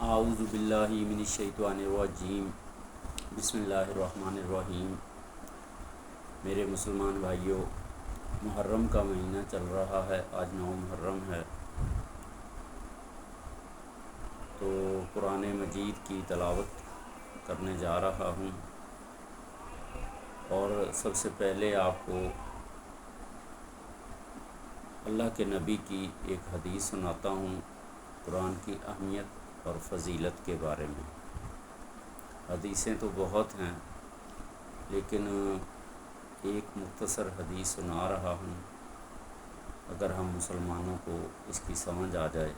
اعوذ باللہ من الشیطان الرجیم بسم اللہ الرحمن الرحیم۔ میرے مسلمان بھائیوں، محرم کا مہینہ چل رہا ہے، آج 9 محرم ہے، تو قرآن مجید کی تلاوت کرنے جا رہا ہوں، اور سب سے پہلے آپ کو اللہ کے نبی کی ایک حدیث سناتا ہوں قرآن کی اہمیت اور فضیلت کے بارے میں۔ حدیثیں تو بہت ہیں، لیکن ایک مختصر حدیث سنا رہا ہوں، اگر ہم مسلمانوں کو اس کی سمجھ آ جائے۔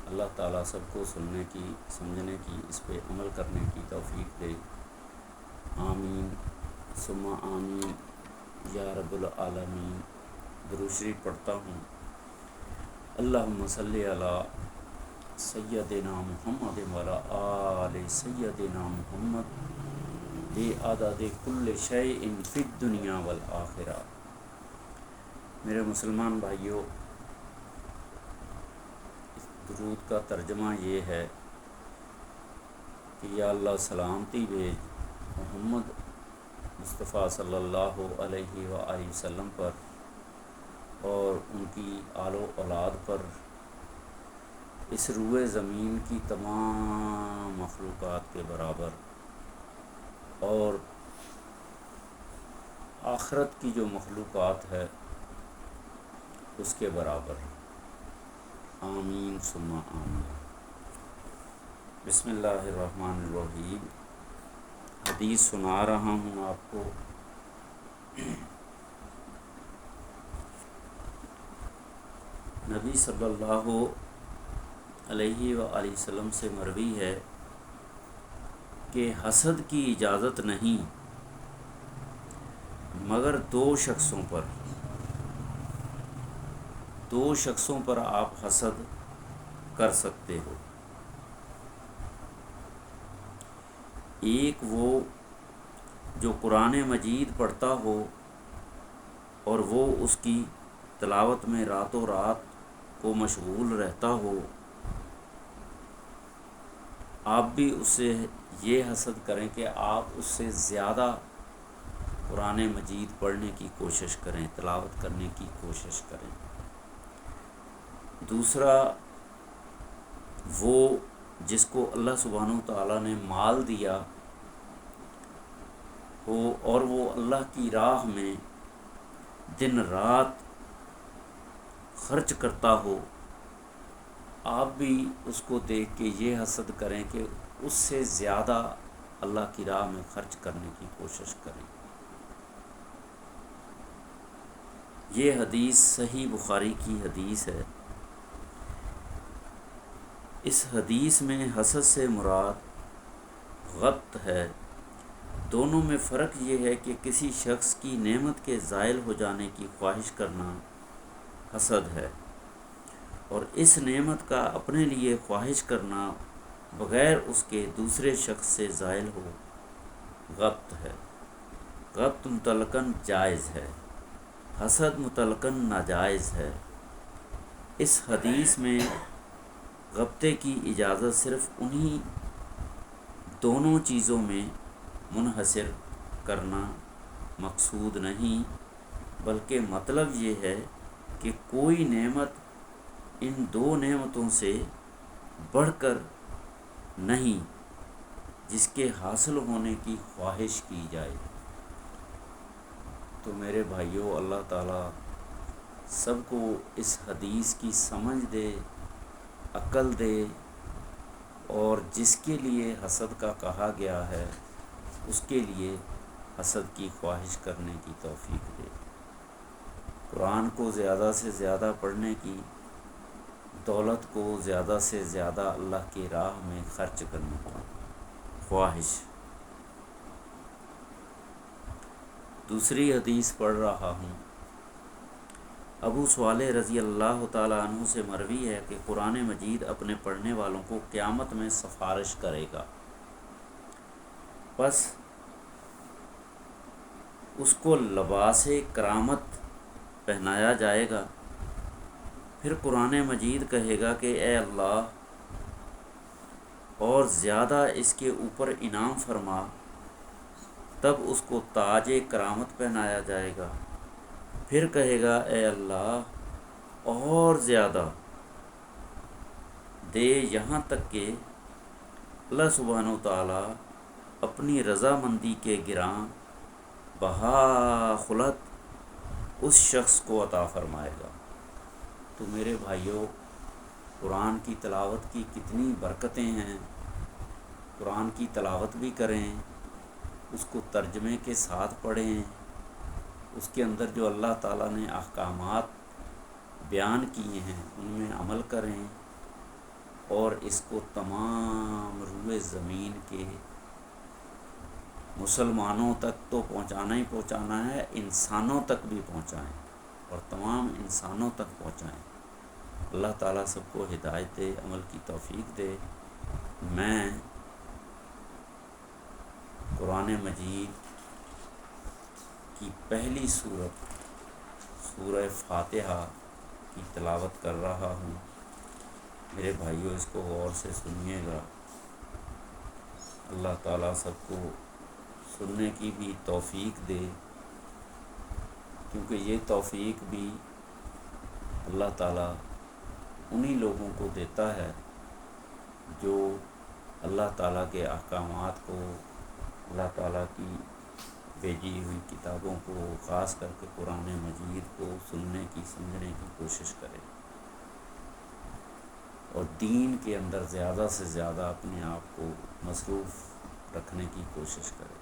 اللہ تعالیٰ سب کو سننے کی، سمجھنے کی، اس پہ عمل کرنے کی توفیق دے، آمین ثم آمین یا رب العالمین۔ درود شریف پڑھتا ہوں۔ اللہم صلی علی سیدنا محمد وعلی آل سیدنا محمد بعدد کل شیء فی الدنیا والآخرہ۔ میرے مسلمان بھائیوں، اس درود کا ترجمہ یہ ہے کہ یا اللہ سلامتی بھیج محمد مصطفیٰ صلی اللہ علیہ وآلہ وسلم پر اور ان کی آل و اولاد پر، اس روئے زمین کی تمام مخلوقات کے برابر، اور آخرت کی جو مخلوقات ہے اس کے برابر، آمین ثم آمین۔ بسم اللہ الرحمن الرحیم۔ حدیث سنا رہا ہوں آپ کو۔ نبی صلی اللہ علیہ وآلہ وسلم سے مروی ہے کہ حسد کی اجازت نہیں مگر دو شخصوں پر آپ حسد کر سکتے ہو۔ ایک وہ جو قرآن مجید پڑھتا ہو اور وہ اس کی تلاوت میں راتوں رات کو مشغول رہتا ہو، آپ بھی اس سے یہ حسد کریں کہ آپ اس سے زیادہ قرآن مجید پڑھنے کی کوشش کریں، تلاوت کرنے کی کوشش کریں۔ دوسرا وہ جس کو اللہ سبحانہ وتعالیٰ نے مال دیا ہو اور وہ اللہ کی راہ میں دن رات خرچ کرتا ہو، آپ بھی اس کو دیکھ کے یہ حسد کریں کہ اس سے زیادہ اللہ کی راہ میں خرچ کرنے کی کوشش کریں۔ یہ حدیث صحیح بخاری کی حدیث ہے۔ اس حدیث میں حسد سے مراد غبط ہے۔ دونوں میں فرق یہ ہے کہ کسی شخص کی نعمت کے زائل ہو جانے کی خواہش کرنا حسد ہے، اور اس نعمت کا اپنے لیے خواہش کرنا بغیر اس کے دوسرے شخص سے زائل ہو غبط ہے۔ غبط مطلقاً جائز ہے، حسد مطلقاً ناجائز ہے۔ اس حدیث میں غبطے کی اجازت صرف انہی دونوں چیزوں میں منحصر کرنا مقصود نہیں، بلکہ مطلب یہ ہے کہ کوئی نعمت ان دو نعمتوں سے بڑھ کر نہیں جس کے حاصل ہونے کی خواہش کی جائے۔ تو میرے بھائیوں، اللہ تعالیٰ سب کو اس حدیث کی سمجھ دے، عقل دے، اور جس کے لیے حسد کا کہا گیا ہے اس کے لیے حسد کی خواہش کرنے کی توفیق دے۔ قرآن کو زیادہ سے زیادہ پڑھنے کی، دولت کو زیادہ سے زیادہ اللہ کی راہ میں خرچ کرنے کی خواہش۔ دوسری حدیث پڑھ رہا ہوں۔ ابو صالح رضی اللہ تعالیٰ عنہ سے مروی ہے کہ قرآن مجید اپنے پڑھنے والوں کو قیامت میں سفارش کرے گا، پس اس کو لباس کرامت پہنایا جائے گا۔ پھر قرآن مجید کہے گا کہ اے اللہ، اور زیادہ اس کے اوپر انعام فرما، تب اس کو تاج کرامت پہنایا جائے گا، پھر کہے گا اے اللہ اور زیادہ دے، یہاں تک کہ اللہ سبحانہ و تعالیٰ اپنی رضامندی کے گراں بہا خلت اس شخص کو عطا فرمائے گا۔ تو میرے بھائیوں، قرآن کی تلاوت کی کتنی برکتیں ہیں۔ قرآن کی تلاوت بھی کریں، اس کو ترجمے کے ساتھ پڑھیں، اس کے اندر جو اللہ تعالیٰ نے احکامات بیان کیے ہیں ان میں عمل کریں، اور اس کو تمام روئے زمین کے مسلمانوں تک تو پہنچانا ہی پہنچانا ہے، انسانوں تک بھی پہنچائیں، اور تمام انسانوں تک پہنچائیں۔ اللہ تعالیٰ سب کو ہدایت دے، عمل کی توفیق دے۔ میں قرآن مجید کی پہلی سورت سورہ فاتحہ کی تلاوت کر رہا ہوں۔ میرے بھائیوں، اس کو غور سے سنیے گا۔ اللہ تعالیٰ سب کو سننے کی بھی توفیق دے، کیونکہ یہ توفیق بھی اللہ تعالیٰ انہی لوگوں کو دیتا ہے جو اللہ تعالیٰ کے احکامات کو، اللہ تعالیٰ کی بھیجی ہوئی کتابوں کو، خاص کر کے قرآن مجید کو سننے کی، سمجھنے کی کوشش کرے، اور دین کے اندر زیادہ سے زیادہ اپنے آپ کو مصروف رکھنے کی کوشش کرے۔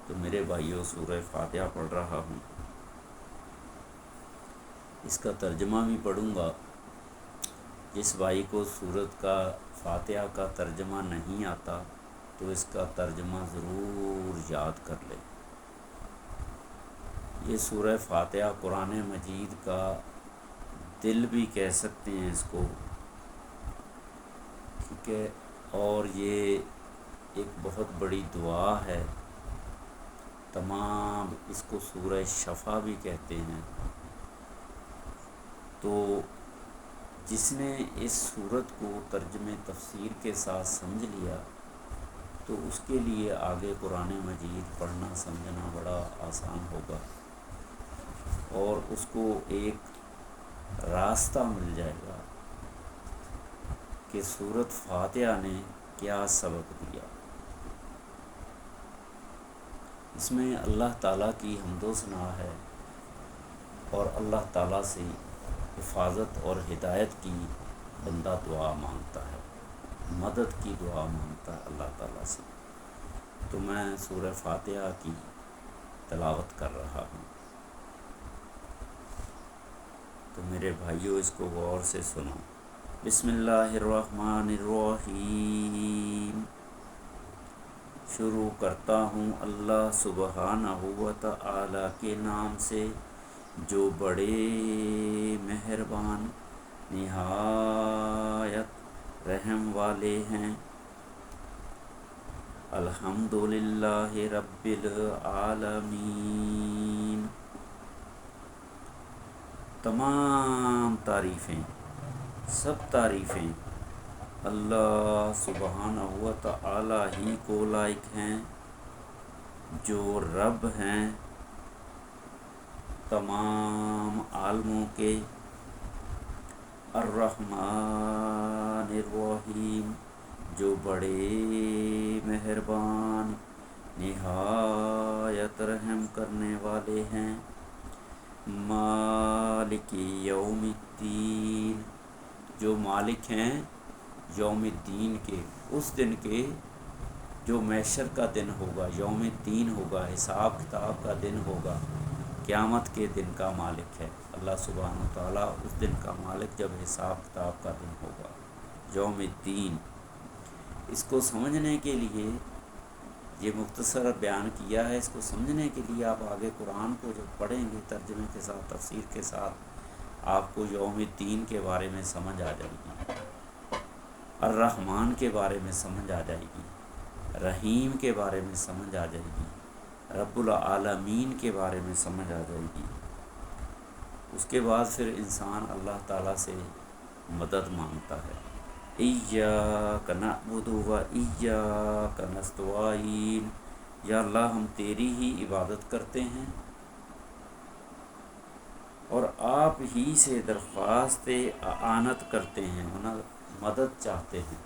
تو میرے بھائیوں، سورہ فاتحہ پڑھ رہا ہوں، اس کا ترجمہ بھی پڑھوں گا۔ جس بھائی کو سورت کا فاتحہ کا ترجمہ نہیں آتا تو اس کا ترجمہ ضرور یاد کر لے۔ یہ سورہ فاتحہ قرآن مجید کا دل بھی کہہ سکتے ہیں اس کو، ٹھیک ہے، اور یہ ایک بہت بڑی دعا ہے۔ تمام اس کو سورہ شفا بھی کہتے ہیں۔ تو جس نے اس سورت کو ترجمے تفسیر کے ساتھ سمجھ لیا تو اس کے لیے آگے قرآن مجید پڑھنا سمجھنا بڑا آسان ہوگا، اور اس کو ایک راستہ مل جائے گا کہ سورت فاتحہ نے کیا سبق دیا۔ اس میں اللہ تعالیٰ کی حمد و ثنا ہے، اور اللہ تعالیٰ سے حفاظت اور ہدایت کی بندہ دعا مانگتا ہے، مدد کی دعا مانگتا ہے اللہ تعالیٰ سے۔ تو میں سورہ فاتحہ کی تلاوت کر رہا ہوں، تو میرے بھائیوں اس کو غور سے سنو۔ بسم اللہ الرحمن الرحیم۔ شروع کرتا ہوں اللہ سبحانہ و تعالیٰ کے نام سے جو بڑے مہربان نہایت رحم والے ہیں۔ الحمدللہ رب العالمین۔ تمام تعریفیں، سب تعریفیں اللہ سبحانہ و تعالیٰ ہی کو لائق ہیں، جو رب ہیں تمام عالموں کے۔ الرحمن الرحیم، جو بڑے مہربان نہایت رحم کرنے والے ہیں۔ مالک یوم الدین، جو مالک ہیں یوم الدین کے، اس دن کے جو محشر کا دن ہوگا، یوم الدین ہوگا، حساب کتاب کا دن ہوگا، قیامت کے دن کا مالک ہے اللہ سبحانہ وتعالیٰ۔ اس دن کا مالک جب حساب کتاب کا دن ہوگا، یوم الدین۔ اس کو سمجھنے کے لیے یہ مختصر بیان کیا ہے، اس کو سمجھنے کے لیے آپ آگے قرآن کو جب پڑھیں گے ترجمے کے ساتھ، تفسیر کے ساتھ، آپ کو یوم الدین کے بارے میں سمجھ آ جائے گی، الرحمن کے بارے میں سمجھ آ جائے گی، رحیم کے بارے میں سمجھ آ جائے گی، رب العالمین کے بارے میں سمجھ آ جائے گی۔ اس کے بعد پھر انسان اللہ تعالیٰ سے مدد مانگتا ہے۔ ایاک نعبد و ایاک نستعین، یا اللہ ہم تیری ہی عبادت کرتے ہیں اور آپ ہی سے درخواست اعانت کرتے ہیں، مدد چاہتے ہیں۔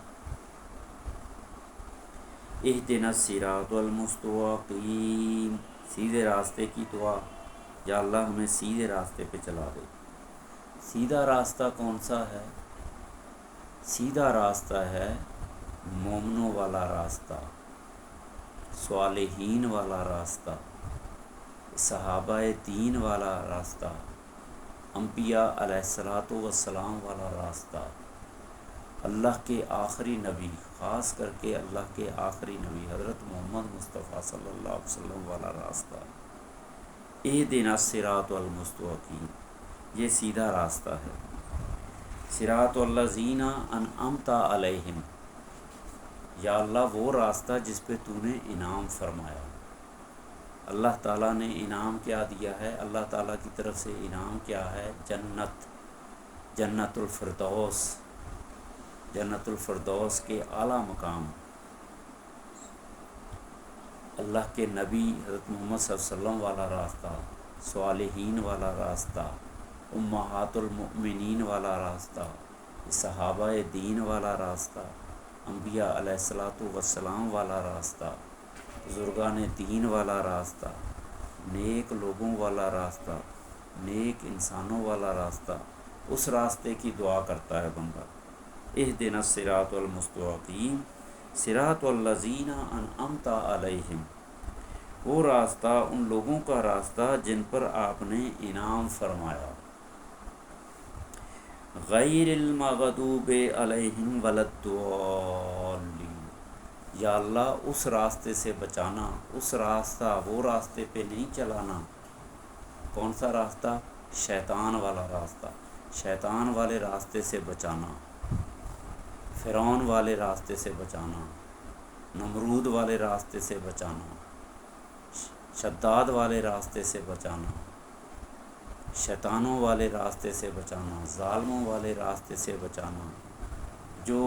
اہدنا الصراط المستقیم، سیدھے راستے کی دعا، یا اللہ ہمیں سیدھے راستے پہ چلا دے۔ سیدھا راستہ کون سا ہے؟ سیدھا راستہ ہے مومنوں والا راستہ، صالحین والا راستہ، صحابہ دین والا راستہ، انبیاء علیہ الصلاۃ والسلام والا راستہ، اللہ کے آخری نبی، خاص کر کے اللہ کے آخری نبی حضرت محمد مصطفیٰ صلی اللہ علیہ وسلم والا راستہ۔ اہدنا الصراط المستقیم، یہ سیدھا راستہ ہے۔ صراط الذین انعمت علیہم، یا اللہ وہ راستہ جس پہ تو نے انعام فرمایا۔ اللہ تعالیٰ نے انعام کیا دیا ہے؟ اللہ تعالیٰ کی طرف سے انعام کیا ہے؟ جنت، جنت الفردوس، جنت الفردوس کے اعلیٰ مقام، اللہ کے نبی حضرت محمد صلی اللہ علیہ وسلم والا راستہ، صالحین والا راستہ، امہات المؤمنین والا راستہ، صحابہ دین والا راستہ، انبیاء علیہ الصلاۃ والسلام والا راستہ، بزرگان دین والا راستہ، نیک لوگوں والا راستہ، نیک انسانوں والا راستہ، اس راستے کی دعا کرتا ہے بندہ۔ اہدنا الصراط المستقیم صراط الذین انعمت علیہم، وہ راستہ ان لوگوں کا راستہ جن پر آپ نے انعام فرمایا۔ غیر المغضوب علیہم ولا الضالین، یا اللہ اس راستے سے بچانا، اس راستہ، وہ راستے پہ نہیں چلانا۔ کون سا راستہ؟ شیطان والا راستہ، شیطان والے راستے سے بچانا، فرعون والے راستے سے بچانا، نمرود والے راستے سے بچانا، شداد والے راستے سے بچانا، شیطانوں والے راستے سے بچانا، ظالموں والے راستے سے بچانا، جو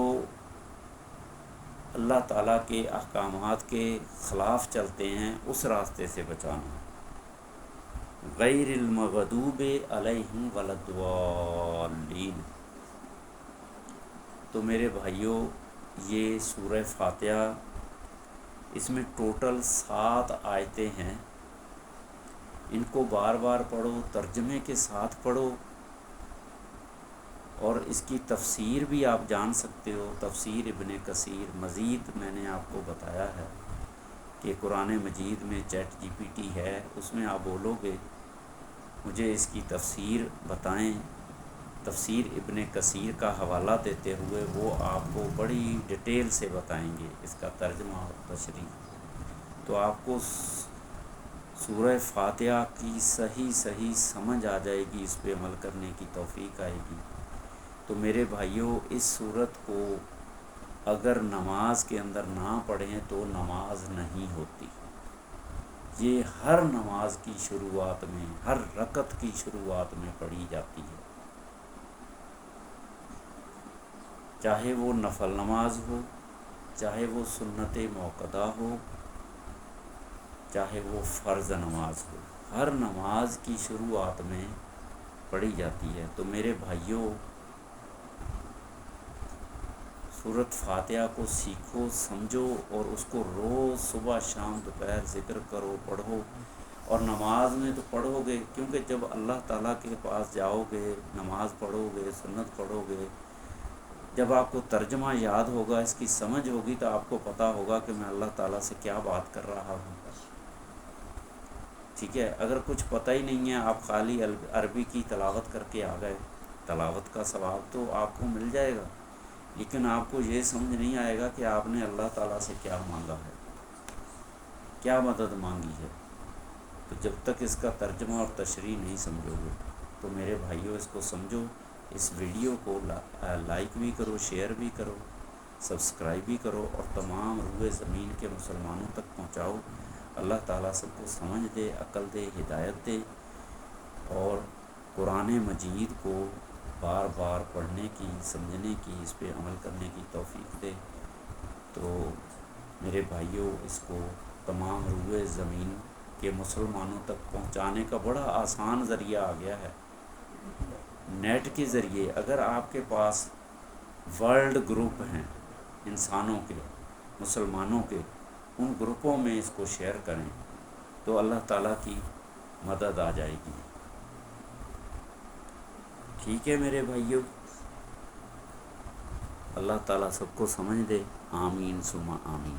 اللہ تعالیٰ کے احکامات کے خلاف چلتے ہیں اس راستے سے بچانا۔ غیر المغضوب علیہم ولا الضالین۔ تو میرے بھائیوں، یہ سورہ فاتحہ، اس میں ٹوٹل 7 آیتیں ہیں۔ ان کو بار بار پڑھو، ترجمے کے ساتھ پڑھو، اور اس کی تفسیر بھی آپ جان سکتے ہو، تفسیر ابن کثیر۔ مزید میں نے آپ کو بتایا ہے کہ قرآن مجید میں چیٹ جی پی ٹی ہے، اس میں آپ بولو گے مجھے اس کی تفسیر بتائیں، تفسیر ابن کثیر کا حوالہ دیتے ہوئے وہ آپ کو بڑی ڈیٹیل سے بتائیں گے اس کا ترجمہ اور تشریح۔ تو آپ کو سورہ فاتحہ کی صحیح سمجھ آ جائے گی، اس پہ عمل کرنے کی توفیق آئے گی۔ تو میرے بھائیوں، اس سورت کو اگر نماز کے اندر نہ پڑھیں تو نماز نہیں ہوتی۔ یہ ہر نماز کی شروعات میں، ہر رکعت کی شروعات میں پڑھی جاتی ہے، چاہے وہ نفل نماز ہو، چاہے وہ سنت موقدہ ہو، چاہے وہ فرض نماز ہو، ہر نماز کی شروعات میں پڑھی جاتی ہے۔ تو میرے بھائیوں، سورت فاتحہ کو سیکھو، سمجھو، اور اس کو روز صبح شام دوپہر ذکر کرو، پڑھو۔ اور نماز میں تو پڑھو گے، کیونکہ جب اللہ تعالیٰ کے پاس جاؤ گے، نماز پڑھو گے، سنت پڑھو گے، جب آپ کو ترجمہ یاد ہوگا، اس کی سمجھ ہوگی، تو آپ کو پتہ ہوگا کہ میں اللہ تعالیٰ سے کیا بات کر رہا ہوں۔ ٹھیک ہے؟ اگر کچھ پتہ ہی نہیں ہے، آپ خالی عربی کی تلاوت کر کے آ گئے، تلاوت کا ثواب تو آپ کو مل جائے گا، لیکن آپ کو یہ سمجھ نہیں آئے گا کہ آپ نے اللہ تعالیٰ سے کیا مانگا ہے، کیا مدد مانگی ہے۔ تو جب تک اس کا ترجمہ اور تشریح نہیں سمجھو گے، تو میرے بھائیوں اس کو سمجھو، اس ویڈیو کو لائک بھی کرو، شیئر بھی کرو، سبسکرائب بھی کرو، اور تمام روئے زمین کے مسلمانوں تک پہنچاؤ۔ اللہ تعالیٰ سب کو سمجھ دے، عقل دے، ہدایت دے، اور قرآن مجید کو بار بار پڑھنے کی، سمجھنے کی، اس پہ عمل کرنے کی توفیق دے۔ تو میرے بھائیوں، اس کو تمام روئے زمین کے مسلمانوں تک پہنچانے کا بڑا آسان ذریعہ آ گیا ہے نیٹ کے ذریعے۔ اگر آپ کے پاس ورلڈ گروپ ہیں انسانوں کے، مسلمانوں کے، ان گروپوں میں اس کو شیئر کریں تو اللہ تعالیٰ کی مدد آ جائے گی۔ ٹھیک ہے میرے بھائیوں، اللہ تعالیٰ سب کو سمجھ دے۔ آمین ثم آمین۔